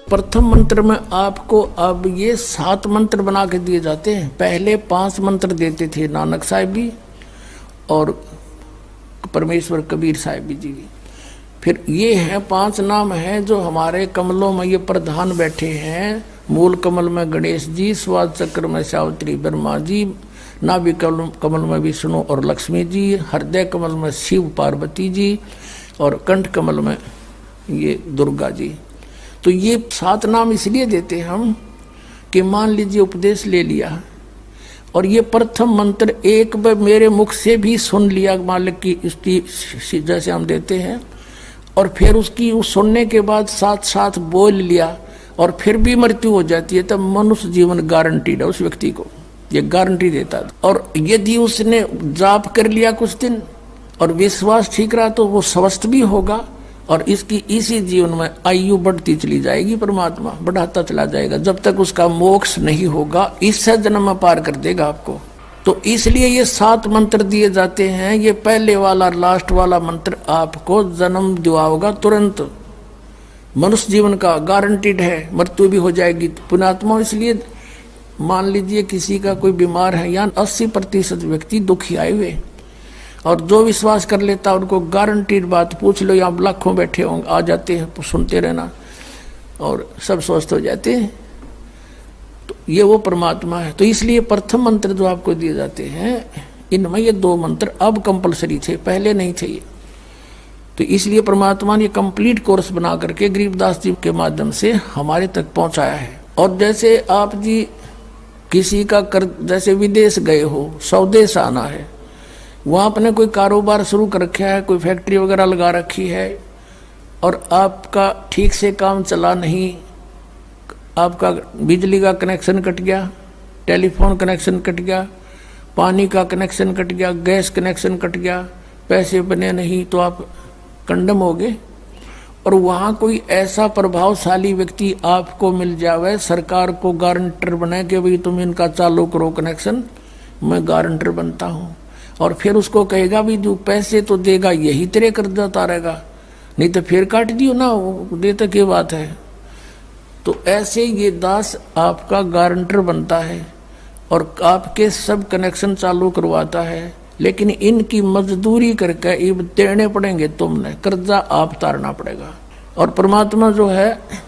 प्रथम मंत्र में आपको अब ये 7 मंत्र बना के दिए जाते हैं। पहले 5 मंत्र देते थे नानक साहिब भी और परमेश्वर कबीर साहिब जी भी। फिर ये हैं 5 नाम हैं जो हमारे कमलों में ये प्रधान बैठे हैं। मूल कमल में गणेश जी, स्वाद चक्र में सावित्री ब्रह्मा जी, नाभि कमल में विष्णु और लक्ष्मी जी, हृदय कमल में शिव पार्वती जी और कंठ कमल में ये दुर्गा जी। तो ये 7 नाम इसलिए देते हम कि मान लीजिए उपदेश ले लिया और ये प्रथम मंत्र एक बार मेरे मुख से भी सुन लिया मालिक की स्तुति जैसे हम देते हैं, और फिर उसकी उस सुनने के बाद साथ साथ बोल लिया और फिर भी मृत्यु हो जाती है, तब मनुष्य जीवन गारंटीड है उस व्यक्ति को, ये गारंटी देता है। और यदि उसने जाप कर लिया कुछ दिन और विश्वास ठीक रहा तो वो स्वस्थ भी होगा और इसकी इसी जीवन में आयु बढ़ती चली जाएगी, परमात्मा बढ़ाता चला जाएगा जब तक उसका मोक्ष नहीं होगा, इससे जन्म में पार कर देगा आपको। तो इसलिए ये 7 मंत्र दिए जाते हैं। ये पहले वाला लास्ट वाला मंत्र आपको जन्म दिलाएगा तुरंत, मनुष्य जीवन का गारंटीड है, मृत्यु भी हो जाएगी पुण्यात्मा। इसलिए मान लीजिए किसी का कोई बीमार है, या 80% व्यक्ति दुखी आए हुए, और जो विश्वास कर लेता उनको गारंटीड बात पूछ लो, यहाँ लाखों बैठे होंगे आ जाते हैं, सुनते रहना और सब स्वस्थ हो जाते हैं। तो ये वो परमात्मा है। तो इसलिए प्रथम मंत्र जो आपको दिए जाते हैं इनमें ये 2 मंत्र अब कंपलसरी थे, पहले नहीं थे ये। तो इसलिए परमात्मा ने कंप्लीट कोर्स बना करके गरीबदास जी के माध्यम से हमारे तक पहुंचाया है। और जैसे आप जी किसी का जैसे विदेश गए हो, स्वदेश आना है, वहाँ आपने कोई कारोबार शुरू कर रखा है, कोई फैक्ट्री वगैरह लगा रखी है और आपका ठीक से काम चला नहीं, आपका बिजली का कनेक्शन कट गया, टेलीफोन कनेक्शन कट गया, पानी का कनेक्शन कट गया, गैस कनेक्शन कट गया, पैसे बने नहीं तो आप कंडम हो गए। और वहाँ कोई ऐसा प्रभावशाली व्यक्ति आपको मिल जावे, सरकार को गारंटर बनाए कि भाई तुम इनका चालू करो कनेक्शन, मैं गारंटर बनता हूँ, और फिर उसको कहेगा भी जो पैसे तो देगा यही तेरे कर्जा उतारेगा, नहीं तो फिर काट दियो ना, वो देता क्या बात है। तो ऐसे ये दास आपका गारंटर बनता है और आपके सब कनेक्शन चालू करवाता है, लेकिन इनकी मजदूरी करके ये देने पड़ेंगे, तुमने कर्जा आप उतारना पड़ेगा। और परमात्मा जो है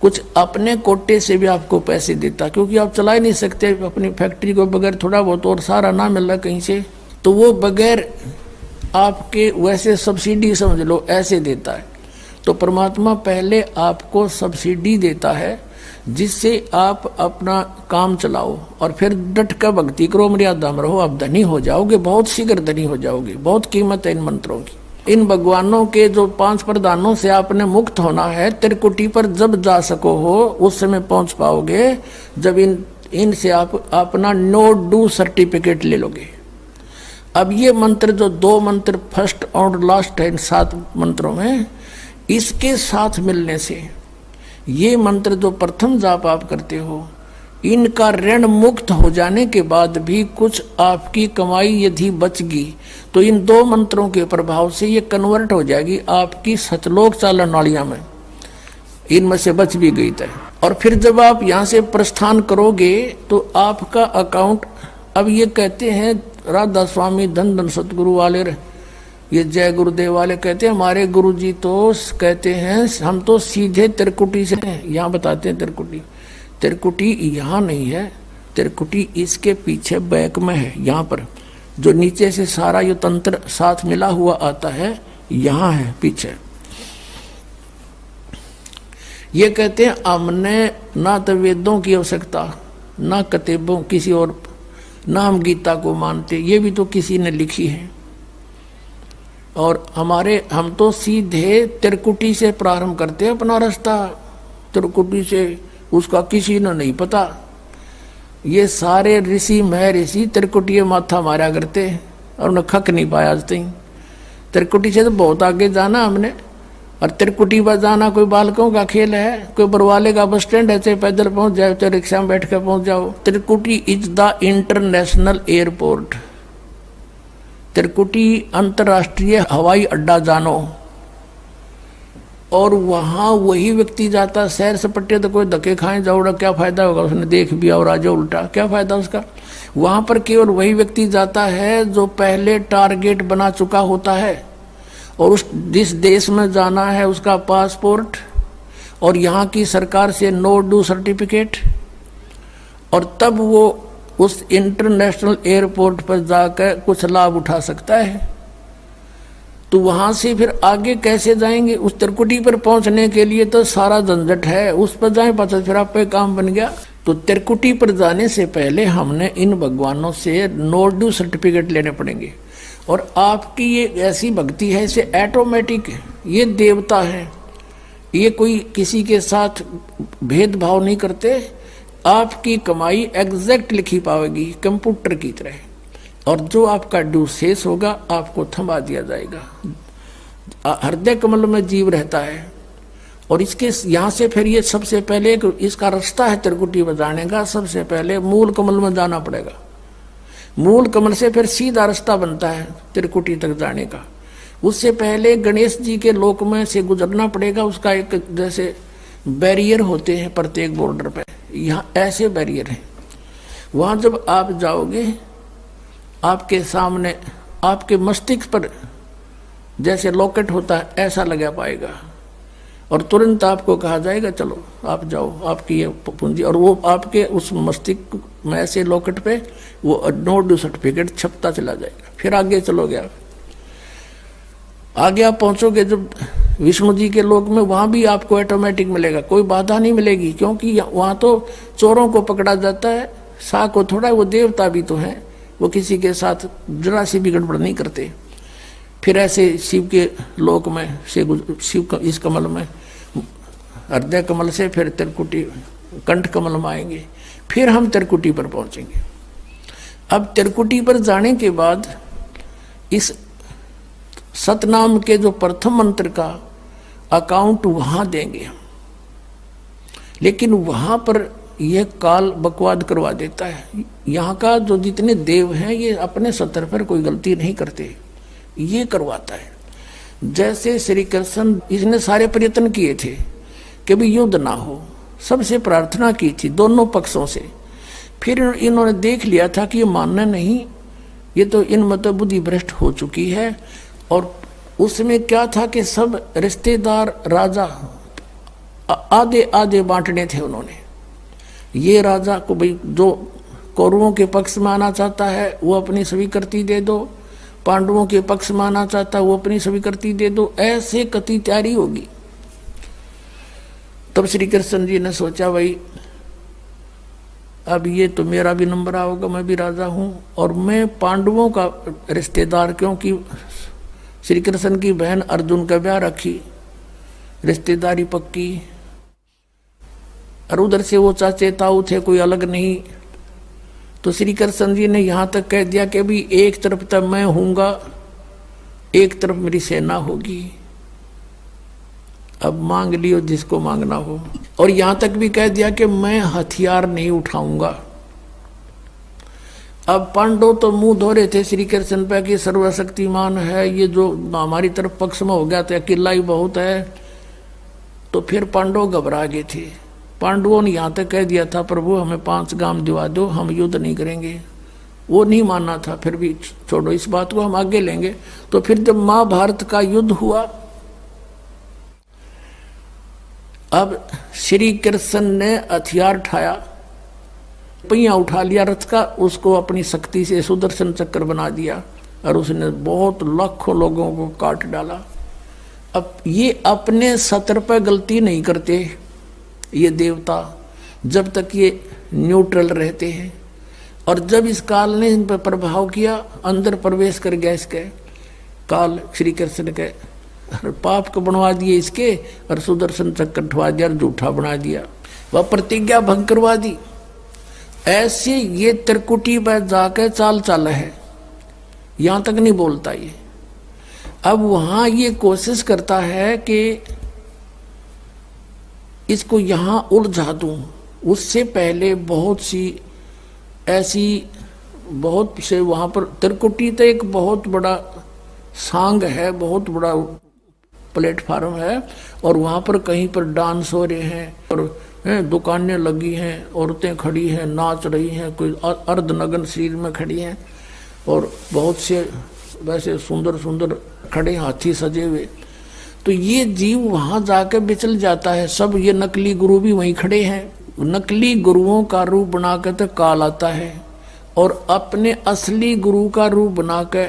कुछ अपने कोटे से भी आपको पैसे देता, क्योंकि आप चला ही नहीं सकते अपनी फैक्ट्री को बगैर थोड़ा बहुत और सारा ना मिल रहा कहीं से, तो वो बगैर आपके वैसे सब्सिडी समझ लो ऐसे देता है। तो परमात्मा पहले आपको सब्सिडी देता है जिससे आप अपना काम चलाओ और फिर डट कर भक्ति करो, मर्यादा में रहो, आप धनी हो जाओगे, बहुत शीघ्र धनी हो जाओगे। बहुत कीमत है इन मंत्रों की। इन भगवानों के जो 5 प्रधानों से आपने मुक्त होना है, त्रिकुटी पर जब जा सको हो उस समय पहुंच पाओगे जब इनसे आप अपना नो डू सर्टिफिकेट ले लोगे। अब ये मंत्र जो 2 मंत्र फर्स्ट और लास्ट है इन 7 मंत्रों में, इसके साथ मिलने से ये मंत्र जो प्रथम जाप आप करते हो, इनका ऋण मुक्त हो जाने के बाद भी कुछ आपकी कमाई यदि बचगी तो इन 2 मंत्रों के प्रभाव से ये कन्वर्ट हो जाएगी आपकी सतलोक चालन नालियां में, इनमें से बच भी गई तय। और फिर जब आप यहाँ से प्रस्थान करोगे तो आपका अकाउंट, अब ये कहते हैं राधा स्वामी धन धन सतगुरु वाले, ये जय गुरुदेव वाले कहते हैं, हमारे गुरुजी तो कहते हैं हम तो सीधे त्रिकुटी से, यहाँ बताते हैं त्रिकुटी यहाँ नहीं है, त्रिकुटी इसके पीछे बैक में है, यहाँ पर जो नीचे से सारा ये तंत्र साथ मिला हुआ आता है, यहाँ है पीछे। ये कहते हैं हमने ना तो वेदों की आवश्यकता, ना किताबों किसी और, ना हम गीता को मानते, ये भी तो किसी ने लिखी है, और हम तो सीधे त्रिकुटी से प्रारंभ करते हैं अपना रास्ता, त्रिकुटी से, उसका किसी ने नहीं पता। ये सारे ऋषि महर्षि त्रिकुटी माथा मारा करते और उन्हें खक नहीं पाया आज तक। त्रिकुटी से तो बहुत आगे जाना हमने, और त्रिकुटी पर जाना कोई बालकों का खेल है, कोई बरवाले का बस स्टैंड है, चाहे पैदल पहुंच जाओ चाहे रिक्शा में बैठ कर पहुंच जाओ। त्रिकुटी इज द इंटरनेशनल एयरपोर्ट, त्रिकुटी अंतर्राष्ट्रीय हवाई अड्डा जानो। और वहां वही व्यक्ति जाता सैर सपट्टे, तो कोई धक्के खाए जाओड़ा क्या फायदा होगा, उसने देख भी और आ जाओ उल्टा, क्या फायदा उसका। वहां पर केवल वही व्यक्ति जाता है जो पहले टारगेट बना चुका होता है, और उस जिस देश में जाना है उसका पासपोर्ट और यहाँ की सरकार से नो ड्यू सर्टिफिकेट, और तब वो उस इंटरनेशनल एयरपोर्ट पर जाकर कुछ लाभ उठा सकता है। तो वहां से फिर आगे कैसे जाएंगे, उस त्रिकुटी पर पहुंचने के लिए तो सारा झंझट है, उस पर जाए पता फिर आप पे काम बन गया। तो त्रिकुटी पर जाने से पहले हमने इन भगवानों से नो ड्यू सर्टिफिकेट लेने पड़ेंगे। और आपकी ये ऐसी भक्ति है, इसे ऑटोमेटिक, ये देवता है, ये कोई किसी के साथ भेदभाव नहीं करते, आपकी कमाई एग्जैक्ट लिखी पाएगी कंप्यूटर की तरह, और जो आपका ड्यू शेष होगा आपको थमा दिया जाएगा। हृदय कमल में जीव रहता है, और इसके यहाँ से फिर ये सबसे पहले इसका रास्ता है त्रिकुटी में जाने का, सबसे पहले मूल कमल में जाना पड़ेगा। मूल कमल से फिर सीधा रास्ता बनता है त्रिकुटी तक जाने का। उससे पहले गणेश जी के लोक में से गुजरना पड़ेगा, उसका एक जैसे बैरियर होते हैं प्रत्येक बॉर्डर पे, यहाँ ऐसे बैरियर हैं। वहाँ जब आप जाओगे आपके सामने आपके मस्तिष्क पर जैसे लॉकेट होता है ऐसा लगा पाएगा, और तुरंत आपको कहा जाएगा चलो आप जाओ, आपकी ये पूंजी, और वो आपके उस मस्तिष्क में ऐसे लॉकेट पे वो नो ड्यू सर्टिफिकेट छपता चला जाएगा। फिर आगे चलोगे आप, आगे आप पहुंचोगे जब विष्णु जी के लोक में, वहां भी आपको ऑटोमेटिक मिलेगा, कोई बाधा नहीं मिलेगी, क्योंकि वहां तो चोरों को पकड़ा जाता है, सा को थोड़ा, वो देवता भी तो है, वो किसी के साथ जरा सी भी गड़बड़ नहीं करते। फिर ऐसे शिव के लोक में से शिव इस कमल में हृदय कमल से फिर त्रिकुटी कंठ कमल में आएंगे, फिर हम त्रिकुटी पर पहुंचेंगे। अब त्रिकुटी पर जाने के बाद इस सतनाम के जो प्रथम मंत्र का अकाउंट वहां देंगे हम, लेकिन वहां पर यह काल बकवाद करवा देता है। यहाँ का जो जितने देव हैं ये अपने सतर पर कोई गलती नहीं करते, ये करवाता है। जैसे श्री कृष्ण, इसने सारे प्रयत्न किए थे कि भी युद्ध ना हो, सबसे प्रार्थना की थी दोनों पक्षों से, फिर इन्होंने देख लिया था कि ये मानना नहीं, ये तो इन मत बुद्धि भ्रष्ट हो चुकी है। और उसमें क्या था कि सब रिश्तेदार राजा आधे आधे बांटने थे उन्होंने। ये राजा को भाई जो कौरवों के पक्ष में आना चाहता है वो अपनी स्वीकृति दे दो, पांडवों के पक्ष में आना चाहता है वो अपनी स्वीकृति दे दो, ऐसे कति तैयारी होगी। तब श्री कृष्ण जी ने सोचा भाई अब ये तो मेरा भी नंबर आओगा, मैं भी राजा हूं, और मैं पांडवों का रिश्तेदार, क्योंकि श्री कृष्ण की बहन अर्जुन का ब्याह रखी, रिश्तेदारी पक्की, और उधर से वो चाचे ताऊ थे, कोई अलग नहीं। तो श्री कृष्ण जी ने यहाँ तक कह दिया कि भी एक तरफ तक मैं हूँगा, एक तरफ मेरी सेना होगी, अब मांग लियो जिसको मांगना हो। और यहाँ तक भी कह दिया कि मैं हथियार नहीं उठाऊंगा। अब पांडव तो मुंह धो रहे थे श्री कृष्ण पे कि सर्वशक्तिमान है, ये जो हमारी तरफ पक्ष में हो गया तो अकेला ही बहुत है। तो फिर पांडव घबरा गए थे। पांडवों ने यहाँ तक कह दिया था प्रभु हमें 5 गांव दिवा दो, हम युद्ध नहीं करेंगे। वो नहीं मानना था, फिर भी छोड़ो इस बात को, हम आगे लेंगे। तो फिर जब महाभारत का युद्ध हुआ, अब श्री कृष्ण ने हथियार उठाया, पहिया उठा लिया रथ का, उसको अपनी शक्ति से सुदर्शन चक्र बना दिया और उसने बहुत लाखों लोगों को काट डाला। अब ये अपने सतर पर गलती नहीं करते ये देवता, जब तक ये न्यूट्रल रहते हैं। और जब इस काल ने इन पर प्रभाव किया, अंदर प्रवेश कर गया इसके काल, श्री कृष्ण के पाप को बनवा दिए इसके, और सुदर्शन चक्र उठवा दिया और झूठा बना दिया, वह प्रतिज्ञा भंग करवा दी। ऐसे ये त्रिकुटी पर जाकर चाल चाल है, यहां तक नहीं बोलता ये। अब वहां ये कोशिश करता है कि इसको यहां उलझा दूं। उससे पहले बहुत सी ऐसी बहुत से वहां पर त्रिकुटी तो एक बहुत बड़ा सांग है, बहुत बड़ा प्लेटफार्म है और वहाँ पर कहीं पर डांस हो रहे हैं और दुकानें लगी हैं, औरतें खड़ी हैं, नाच रही हैं, कोई अर्धनग्न शरीर में खड़ी हैं और बहुत से वैसे सुंदर सुंदर खड़े हाथी सजे हुए। तो ये जीव वहाँ जाकर बिचल जाता है। सब ये नकली गुरु भी वहीं खड़े हैं। नकली गुरुओं का रूप बनाकर तो काल आता है और अपने असली गुरु का रूप बनाकर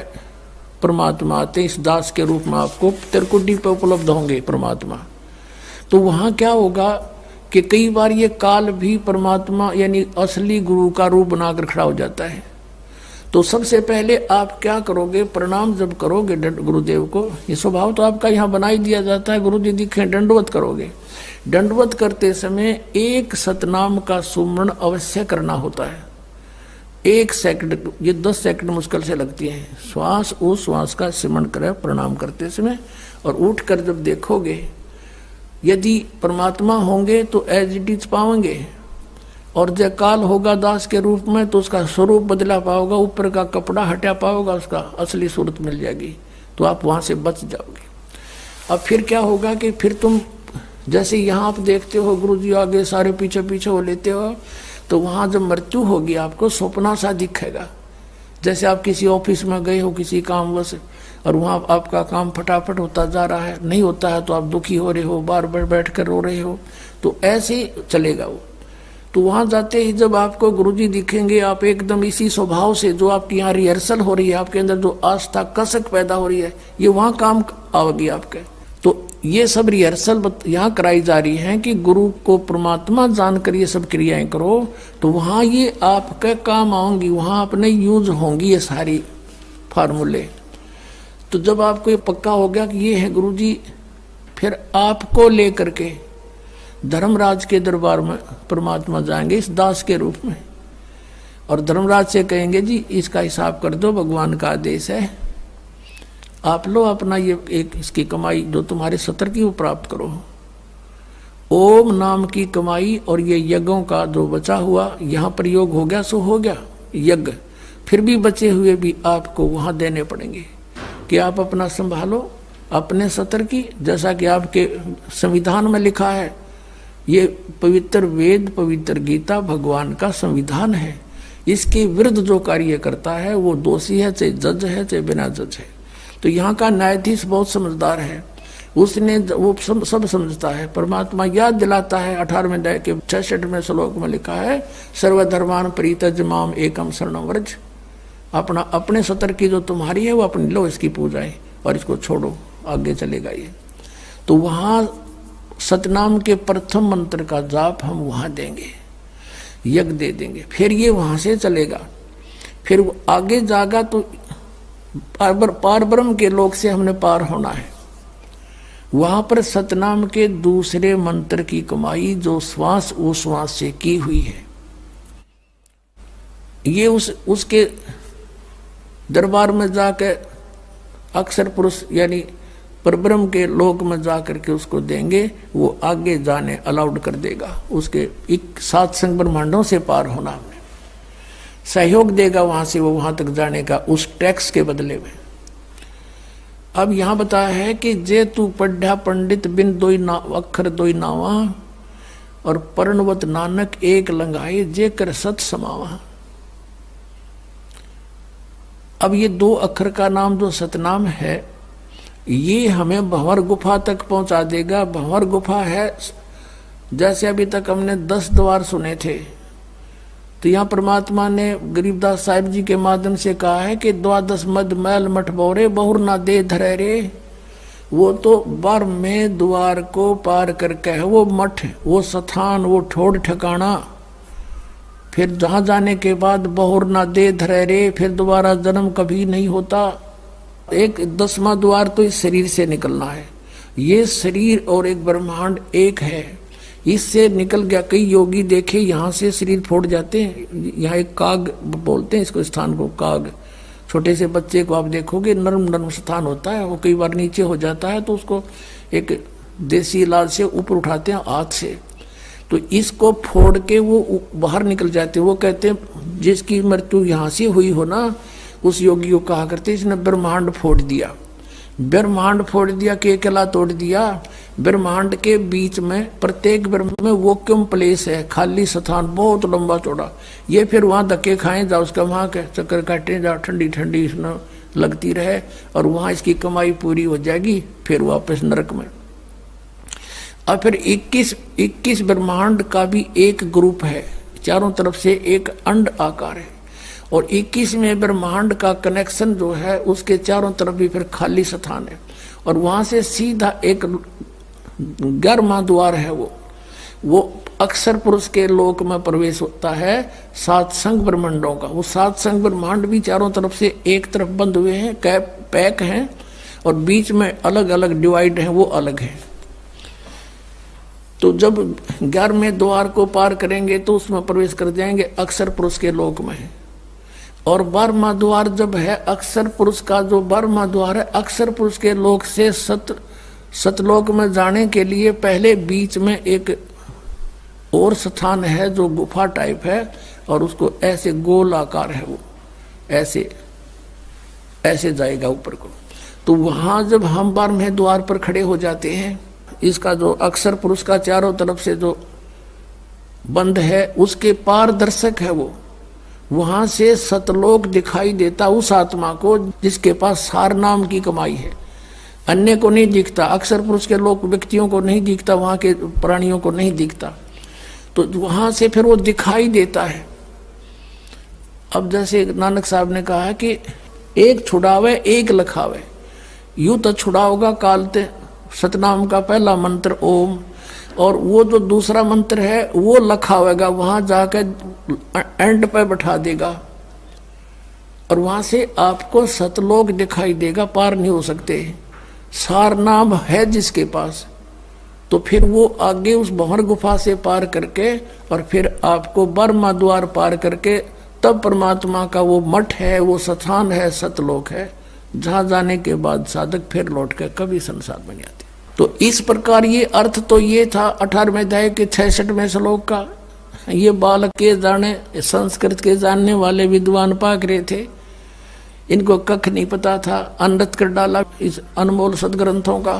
परमात्मा आते। इस दास के रूप में आपको त्रिकुटी पे उपलब्ध होंगे परमात्मा। तो वहाँ क्या होगा कि कई बार ये काल भी परमात्मा यानी असली गुरु का रूप बनाकर खड़ा हो जाता है। तो सबसे पहले आप क्या करोगे, प्रणाम जब करोगे गुरुदेव को, ये स्वभाव तो आपका यहाँ बना ही दिया जाता है, गुरु जी दिखे दंडवत करोगे। दंडवत करते समय एक सतनाम का सुमरण अवश्य करना होता है। 1 सेकंड, ये 10 सेकंड मुश्किल से लगती है। श्वास उस श्वास का सिमरण करें प्रणाम करते समय और उठकर जब देखोगे यदि परमात्मा होंगे तो एज इट इज पाओगे और जय काल होगा दास के रूप में तो उसका स्वरूप बदला पाओगा, ऊपर का कपड़ा हटा पाओगा, उसका असली सूरत मिल जाएगी, तो आप वहां से बच जाओगे। अब फिर क्या होगा कि फिर तुम जैसे यहाँ आप देखते हो गुरु जी आगे सारे पीछे पीछे हो लेते हो, तो वहां जब मृत्यु होगी आपको सपना सा दिखेगा। जैसे आप किसी ऑफिस में गए हो किसी कामवश और वहाँ आपका काम फटाफट होता जा रहा है, नहीं होता है तो आप दुखी हो रहे हो, बार बार बैठ कर रो रहे हो, तो ऐसे ही चलेगा वो। तो वहाँ जाते ही जब आपको गुरुजी दिखेंगे, आप एकदम इसी स्वभाव से जो आपकी यहाँ रिहर्सल हो रही है, आपके अंदर जो आस्था कसक पैदा हो रही है, ये वहाँ काम आवेगी आपके। तो ये सब रिहर्सल यहाँ कराई जा रही है कि गुरु को परमात्मा जानकर ये सब क्रियाएं करो, तो वहाँ ये आपके काम आऊंगी, वहाँ अपने यूज होंगी ये सारी फार्मूले। तो जब आपको ये पक्का हो गया कि ये है गुरुजी, फिर आपको लेकर के धर्मराज के दरबार में परमात्मा जाएंगे इस दास के रूप में और धर्मराज से कहेंगे जी इसका हिसाब कर दो, भगवान का आदेश है, आप लो अपना ये एक इसकी कमाई जो तुम्हारे सत्र की वो प्राप्त करो। ओम नाम की कमाई और ये यज्ञों का जो बचा हुआ यहाँ प्रयोग हो गया सो हो गया यज्ञ, फिर भी बचे हुए भी आपको वहाँ देने पड़ेंगे कि आप अपना संभालो अपने सत्र की। जैसा कि आपके संविधान में लिखा है, ये पवित्र वेद पवित्र गीता भगवान का संविधान है, इसके विरुद्ध जो कार्य करता है वो दोषी है, चाहे जज है चाहे बिना जज है। तो यहाँ का न्यायाधीश बहुत समझदार है, उसने वो सब समझता है। परमात्मा याद दिलाता है 18वें अध्याय के 66वें श्लोक में लिखा है, सर्वधर्मान परित्यज्य माम एकम शरणं व्रज। अपना अपने सत्र की जो तुम्हारी है वो अपनी लो, इसकी पूजाएं और इसको छोड़ो, आगे चलेगा ये। तो वहाँ सतनाम के प्रथम मंत्र का जाप हम वहाँ देंगे, यज्ञ दे देंगे, फिर ये वहाँ से चलेगा। फिर वो आगे जागा तो पार ब्रह्म के लोक से हमने पार होना है। वहाँ पर सतनाम के दूसरे मंत्र की कमाई जो श्वास वो श्वास से की हुई है, ये उसके दरबार में जाकर अक्षर पुरुष यानी परब्रह्म के लोक में जाकर के उसको देंगे, वो आगे जाने अलाउड कर देगा। उसके 7 संग ब्रह्मांडों से पार होना हमने सहयोग देगा वहां से वो वहां तक जाने का उस टैक्स के बदले में। अब यहाँ बताया है कि जे तू पढ़ा पंडित बिन दोई अक्षर दोई नावा और पर्णवत नानक एक लंगाए जे कर सत समावा। अब ये 2 अक्षर का नाम जो सतनाम है ये हमें भंवर गुफा तक पहुंचा देगा। भंवर गुफा है, जैसे अभी तक हमने 10 द्वार सुने थे, तो यहाँ परमात्मा ने गरीबदास साहिब जी के माध्यम से कहा है कि 12 मद मैल मठ बोरे बहुर ना दे धरे रे। वो तो 12वें द्वार को पार करके है वो मठ, वो स्थान, वो ठोड़ ठिकाना, फिर जहाँ जाने के बाद बहुर ना दे धरे रे, फिर दोबारा जन्म कभी नहीं होता। एक 10वां द्वार तो इस शरीर से निकलना है। ये शरीर और एक ब्रह्मांड एक है, इससे निकल गया। कई योगी देखे यहाँ से शरीर फोड़ जाते हैं, यहाँ एक काग बोलते हैं इसको, स्थान को काग। छोटे से बच्चे को आप देखोगे नरम नरम स्थान होता है, वो कई बार नीचे हो जाता है तो उसको एक देसी इलाज से ऊपर उठाते हैं हाथ से, तो इसको फोड़ के वो बाहर निकल जाते हैं। वो कहते हैं जिसकी मृत्यु यहाँ से हुई हो ना, उस योगी को कहा करते इसने ब्रह्मांड फोड़ दिया। ब्रह्मांड फोड़ दिया, केकला तोड़ दिया। ब्रह्मांड के बीच में प्रत्येक ब्रह्म में वैक्यूम प्लेस है, खाली स्थान बहुत लंबा चौड़ा। ये फिर वहां धक्के खाए जा, उसका वहां के चक्कर काटे जा, ठंडी ठंडी इसमें लगती रहे और वहां इसकी कमाई पूरी हो जाएगी, फिर वापस नरक में। और फिर 21 ब्रह्मांड का भी एक ग्रुप है, चारों तरफ से एक अंड आकार है और 21वें ब्रह्मांड का कनेक्शन जो है उसके चारों तरफ भी फिर खाली स्थान है और वहां से सीधा एक 11वां द्वार है, वो अक्षर पुरुष के लोक में प्रवेश होता है 7 संघ ब्रह्मांडों का। वो 7 संघ ब्रह्मांड भी चारों तरफ से एक तरफ बंद हुए हैं, पैक हैं और बीच में अलग अलग डिवाइड हैं, वो अलग है। तो जब 11वें द्वार को पार करेंगे तो उसमें प्रवेश कर जाएंगे अक्षर पुरुष के लोक में। और 12वां द्वार जब है अक्षर पुरुष का, जो 12वां द्वार है अक्षर पुरुष के लोक से सतलोक में जाने के लिए पहले बीच में एक और स्थान है जो गुफा टाइप है और उसको ऐसे गोल आकार है, वो ऐसे ऐसे जाएगा ऊपर को। तो वहां जब हम 12वें द्वार पर खड़े हो जाते हैं, इसका जो अक्षर पुरुष का चारों तरफ से जो बंद है उसके पारदर्शक है, वो वहां से सतलोक दिखाई देता उस आत्मा को जिसके पास सार नाम की कमाई है। अन्य को नहीं दिखता, अक्षर पुरुष के लोग व्यक्तियों को नहीं दिखता, वहां के प्राणियों को नहीं दिखता, तो वहां से फिर वो दिखाई देता है। अब जैसे नानक साहब ने कहा कि एक छुड़ावे एक लखावे, यूं तो छुड़ाओगा कालते सतनाम का पहला मंत्र ओम, और वो जो दूसरा मंत्र है वो लखावेगा, वहां जाकर एंड पे बैठा देगा और वहां से आपको सतलोक दिखाई देगा, पार नहीं हो सकते। सार नाम है जिसके पास, तो फिर वो आगे उस भंवर गुफा से पार करके और फिर आपको 12वां द्वार पार करके तब परमात्मा का वो मठ है, वो स्थान है, सतलोक है, जहां जाने के बाद साधक फिर लौट कर कभी संसार में नहीं आते। तो इस प्रकार ये अर्थ तो ये था 18वें अध्याय के 66वें श्लोक का। ये बालक के जाने, संस्कृत के जानने वाले विद्वान पाक रहे थे, इनको कख नहीं पता था, अनृत कर डाला इस अनमोल सदग्रंथों का।